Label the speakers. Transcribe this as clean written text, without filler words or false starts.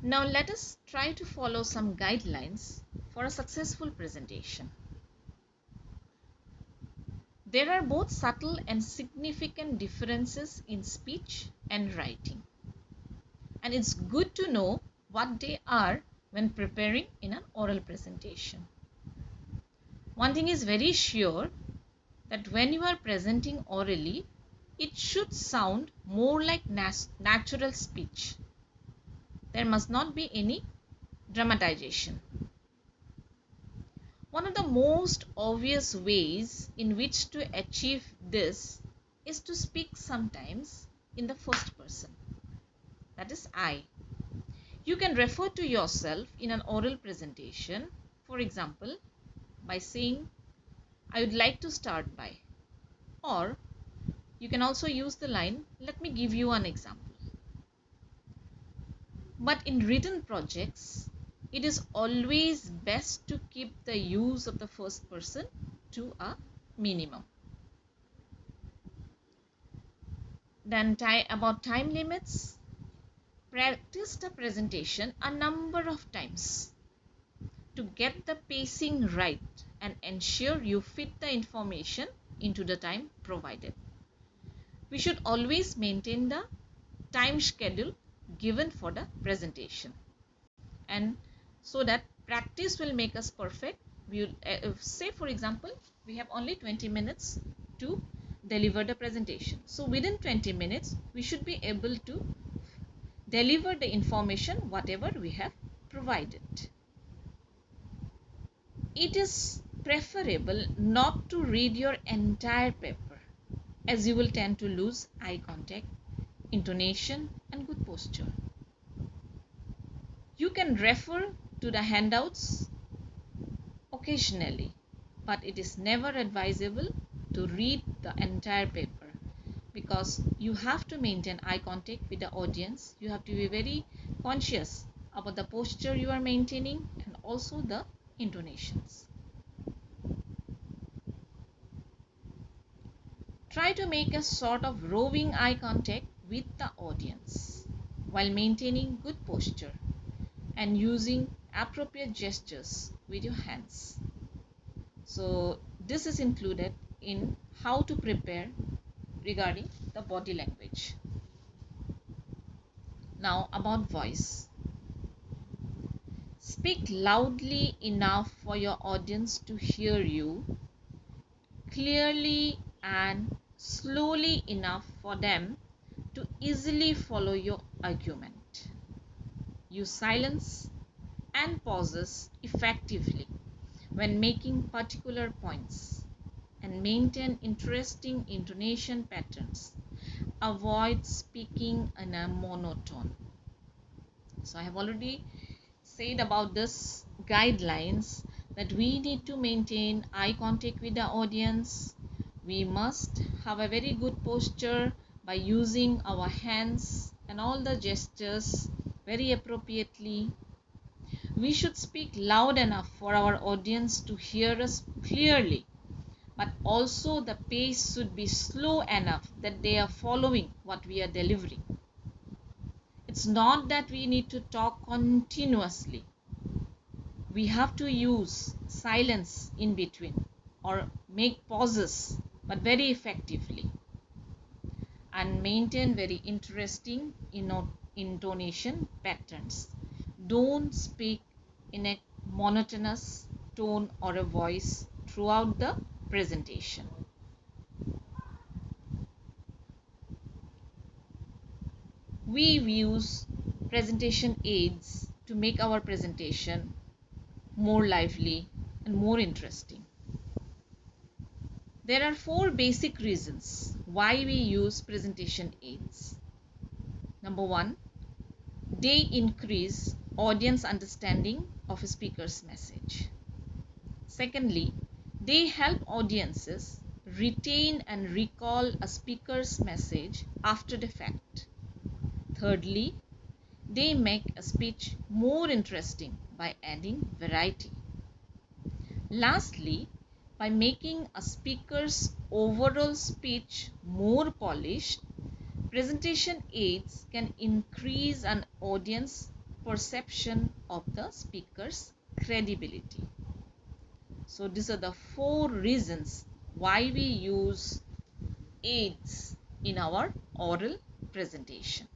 Speaker 1: Now let us try to follow some guidelines for a successful presentation. There are both subtle and significant differences in speech and writing, and it's good to know what they are when preparing in an oral presentation. One thing is very sure, that when you are presenting orally, it should sound more like natural speech. There must not be any dramatization. One of the most obvious ways in which to achieve this is to speak sometimes in the first person, that is I. You can refer to yourself in an oral presentation, for example, by saying, I would like to start by, or you can also use the line, let me give you an example. But in written projects, it is always best to keep the use of the first person to a minimum. Then about time limits, practice the presentation a number of times to get the pacing right and ensure you fit the information into the time provided. We should always maintain the time schedule given for the presentation, and so that practice will make us perfect. We will say, for example, we have only 20 minutes to deliver the presentation, so within 20 minutes we should be able to deliver the information whatever we have provided. It is preferable not to read your entire paper, as you will tend to lose eye contact, intonation and good posture. You can refer to the handouts occasionally, but it is never advisable to read the entire paper, because you have to maintain eye contact with the audience. You have to be very conscious about the posture you are maintaining and also the intonations. Try to make a sort of roving eye contact with the audience while maintaining good posture and using appropriate gestures with your hands. So this is included in how to prepare regarding the body language. Now about voice. Speak loudly enough for your audience to hear you, clearly and slowly enough for them to easily follow your argument. Use silence and pauses effectively when making particular points, and maintain interesting intonation patterns. Avoid speaking in a monotone. So I have already said about this guidelines, that we need to maintain eye contact with the audience. We must have a very good posture by using our hands and all the gestures very appropriately. We should speak loud enough for our audience to hear us clearly, but also the pace should be slow enough that they are following what we are delivering. It's not that we need to talk continuously. We have to use silence in between or make pauses, but very effectively, and maintain very interesting intonation patterns. Don't speak in a monotonous tone or a voice throughout the presentation. We use presentation aids to make our presentation more lively and more interesting. There are 4 basic reasons why we use presentation aids. Number 1, they increase audience understanding of a speaker's message. Secondly, they help audiences retain and recall a speaker's message after the fact. Thirdly, they make a speech more interesting by adding variety. Lastly, by making a speaker's overall speech more polished, presentation aids can increase an audience perception of the speaker's credibility. So these are the 4 reasons why we use aids in our oral presentation.